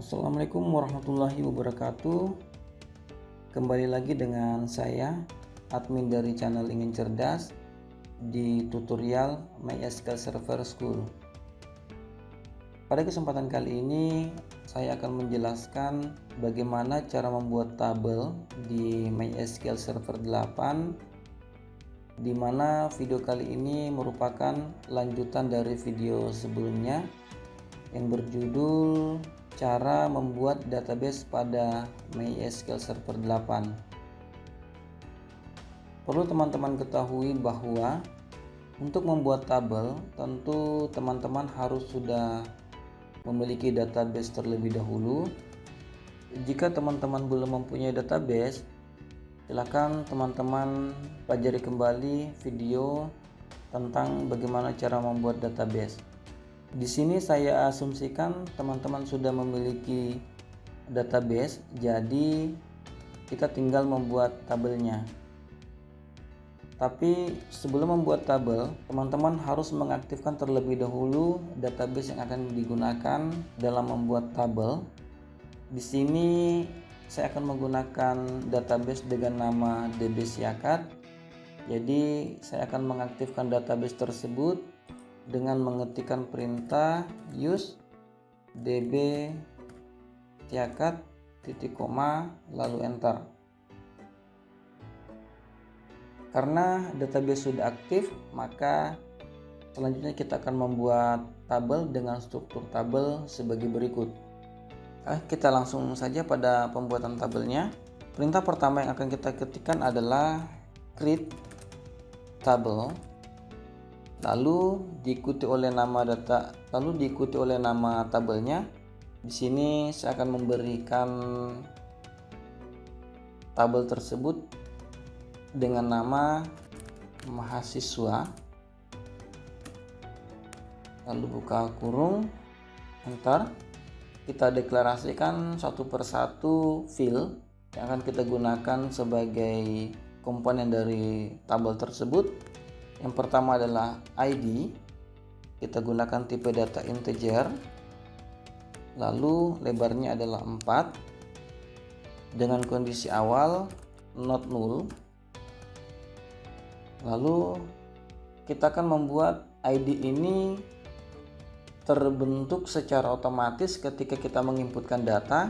Assalamualaikum warahmatullahi wabarakatuh. Kembali lagi dengan saya, admin dari channel Ingin Cerdas di tutorial MySQL Server School. Pada kesempatan kali ini saya akan menjelaskan bagaimana cara membuat tabel di MySQL Server 8, di mana video kali ini merupakan lanjutan dari video sebelumnya yang berjudul cara membuat database pada MySQL Server 8. Perlu teman-teman ketahui bahwa untuk membuat tabel tentu teman-teman harus sudah memiliki database terlebih dahulu. Jika teman-teman belum mempunyai database, silakan teman-teman pelajari kembali video tentang bagaimana cara membuat database. Di sini saya asumsikan teman-teman sudah memiliki database, jadi kita tinggal membuat tabelnya. Tapi sebelum membuat tabel, teman-teman harus mengaktifkan terlebih dahulu database yang akan digunakan dalam membuat tabel. Di sini saya akan menggunakan database dengan nama DB Siakat. Jadi saya akan mengaktifkan database tersebut dengan mengetikkan perintah use db siakat titik koma lalu enter. Karena database sudah aktif, maka selanjutnya kita akan membuat tabel dengan struktur tabel sebagai berikut. Kita langsung saja pada pembuatan tabelnya. Perintah pertama yang akan kita ketikkan adalah create table, lalu diikuti oleh nama tabelnya. Di sini saya akan memberikan tabel tersebut dengan nama mahasiswa, lalu buka kurung, enter. Kita deklarasikan satu persatu field yang akan kita gunakan sebagai komponen dari tabel tersebut. Yang pertama adalah ID, kita gunakan tipe data integer, lalu lebarnya adalah 4 dengan kondisi awal not null. Lalu kita akan membuat ID ini terbentuk secara otomatis ketika kita menginputkan data,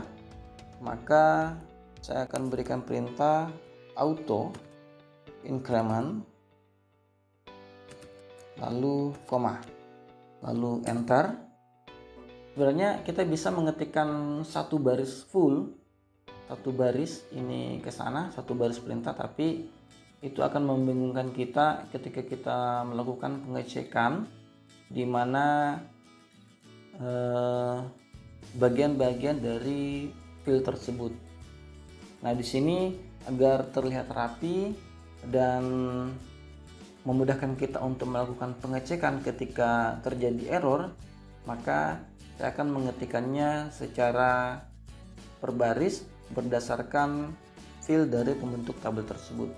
maka saya akan berikan perintah auto increment, lalu koma, lalu enter. Sebenarnya kita bisa mengetikkan satu baris full, satu baris ini ke sana, satu baris perintah, tapi itu akan membingungkan kita ketika kita melakukan pengecekan di mana bagian-bagian dari field tersebut. Nah, di sini agar terlihat rapi dan memudahkan kita untuk melakukan pengecekan ketika terjadi error, maka saya akan mengetikkannya secara per baris berdasarkan field dari pembentuk tabel tersebut.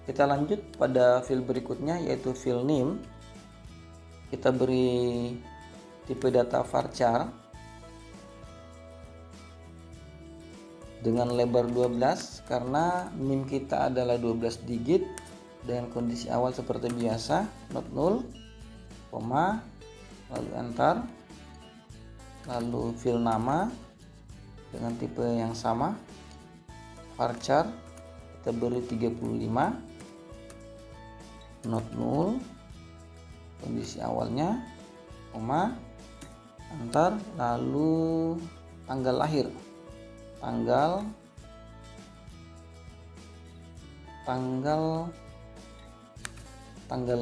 Kita lanjut pada field berikutnya, yaitu field name. Kita beri tipe data varchar dengan lebar 12 karena NIM kita adalah 12 digit. Dengan kondisi awal seperti biasa, not null, koma, lalu enter. Lalu field nama dengan tipe yang sama, varchar, kita beri 35, not null, kondisi awalnya, koma, enter. Lalu tanggal lahir, tanggal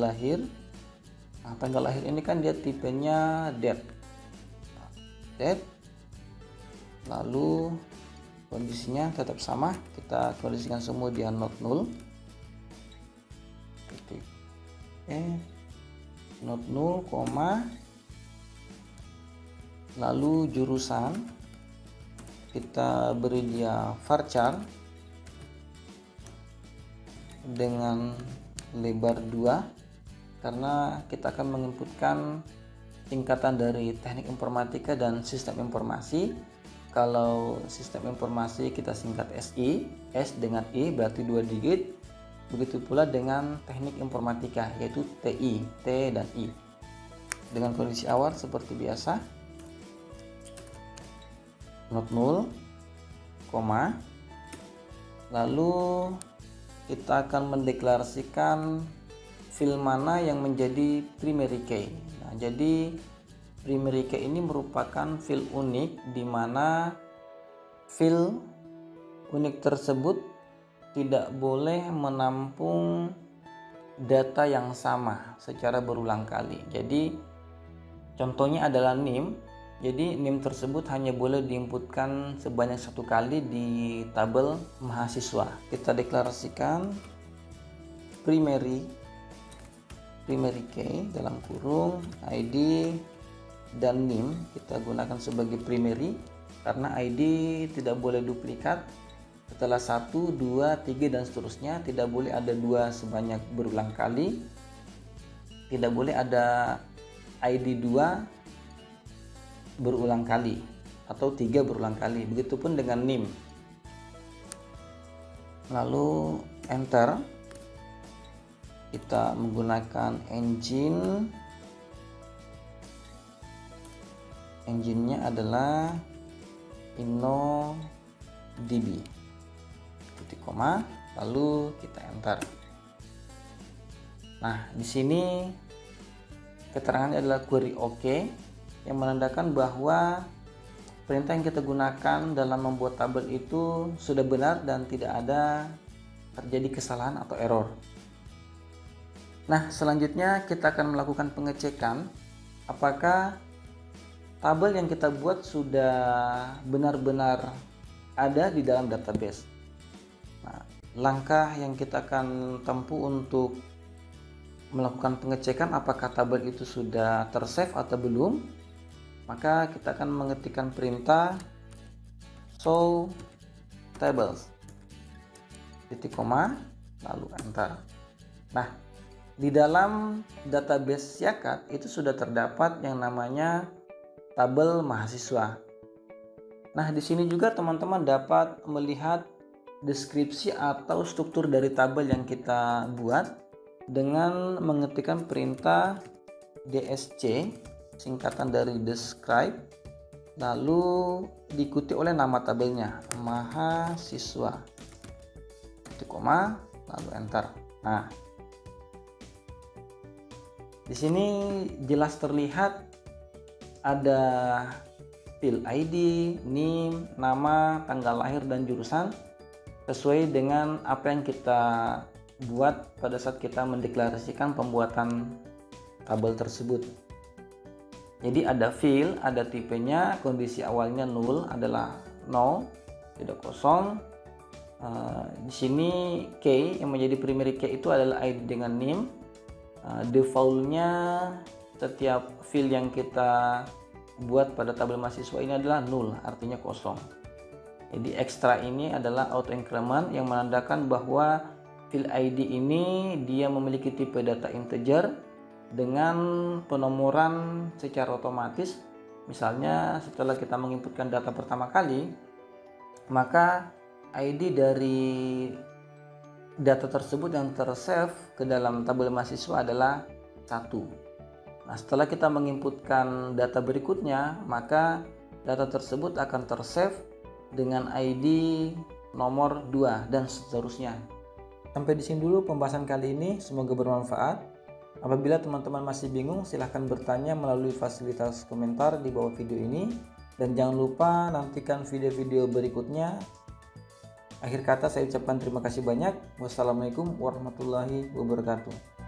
lahir. Nah, tanggal lahir ini kan dia tipenya date. Lalu kondisinya tetap sama, kita kondisikan semua dia not null. Not null, koma, lalu jurusan kita beri dia varchar dengan lebar 2 karena kita akan menginputkan tingkatan dari teknik informatika dan sistem informasi. Kalau sistem informasi kita singkat SI, S dengan I berarti 2 digit. Begitu pula dengan teknik informatika yaitu TI, T dan I. Dengan kondisi awal seperti biasa, not null, koma. Lalu kita akan mendeklarasikan field mana yang menjadi primary key. Nah, jadi primary key ini merupakan field unik di mana field unik tersebut tidak boleh menampung data yang sama secara berulang kali. Jadi contohnya adalah NIM. Jadi NIM tersebut hanya boleh diinputkan sebanyak 1 kali di tabel mahasiswa. Kita deklarasikan primary key dalam kurung ID dan NIM kita gunakan sebagai primary karena ID tidak boleh duplikat. Setelah 1, 2, 3 dan seterusnya tidak boleh ada 2 sebanyak berulang kali. Tidak boleh ada ID 2 berulang kali atau 3 berulang kali. Begitupun dengan NIM. Lalu enter. Kita menggunakan engine-nya adalah InnoDB. Titik koma, lalu kita enter. Nah, di sini keterangannya adalah query OK yang menandakan bahwa perintah yang kita gunakan dalam membuat tabel itu sudah benar dan tidak ada terjadi kesalahan atau error. Nah, selanjutnya kita akan melakukan pengecekan apakah tabel yang kita buat sudah benar-benar ada di dalam database. Nah, langkah yang kita akan tempuh untuk melakukan pengecekan apakah tabel itu sudah tersave atau belum, maka kita akan mengetikkan perintah show tables titik koma lalu enter. Nah, di dalam database Yakat itu sudah terdapat yang namanya tabel mahasiswa. Nah, di sini juga teman-teman dapat melihat deskripsi atau struktur dari tabel yang kita buat dengan mengetikkan perintah DSC, singkatan dari describe, lalu diikuti oleh nama tabelnya mahasiswa, titik koma, lalu enter. Nah, di sini jelas terlihat ada field ID, NIM, nama, tanggal lahir dan jurusan sesuai dengan apa yang kita buat pada saat kita mendeklarasikan pembuatan tabel tersebut. Jadi ada field, ada tipenya, kondisi awalnya null adalah no, tidak kosong. Di sini key yang menjadi primary key itu adalah ID dengan NIM. Defaultnya setiap field yang kita buat pada tabel mahasiswa ini adalah null, artinya kosong. Jadi extra ini adalah auto increment yang menandakan bahwa field ID ini dia memiliki tipe data integer dengan penomoran secara otomatis. Misalnya setelah kita menginputkan data pertama kali, maka ID dari data tersebut yang tersave ke dalam tabel mahasiswa adalah 1. Nah, setelah kita menginputkan data berikutnya, maka data tersebut akan tersave dengan ID nomor 2 dan seterusnya. Sampai di sini dulu pembahasan kali ini, semoga bermanfaat. Apabila teman-teman masih bingung, silahkan bertanya melalui fasilitas komentar di bawah video ini. Dan jangan lupa nantikan video-video berikutnya. Akhir kata saya ucapkan terima kasih banyak. Wassalamualaikum warahmatullahi wabarakatuh.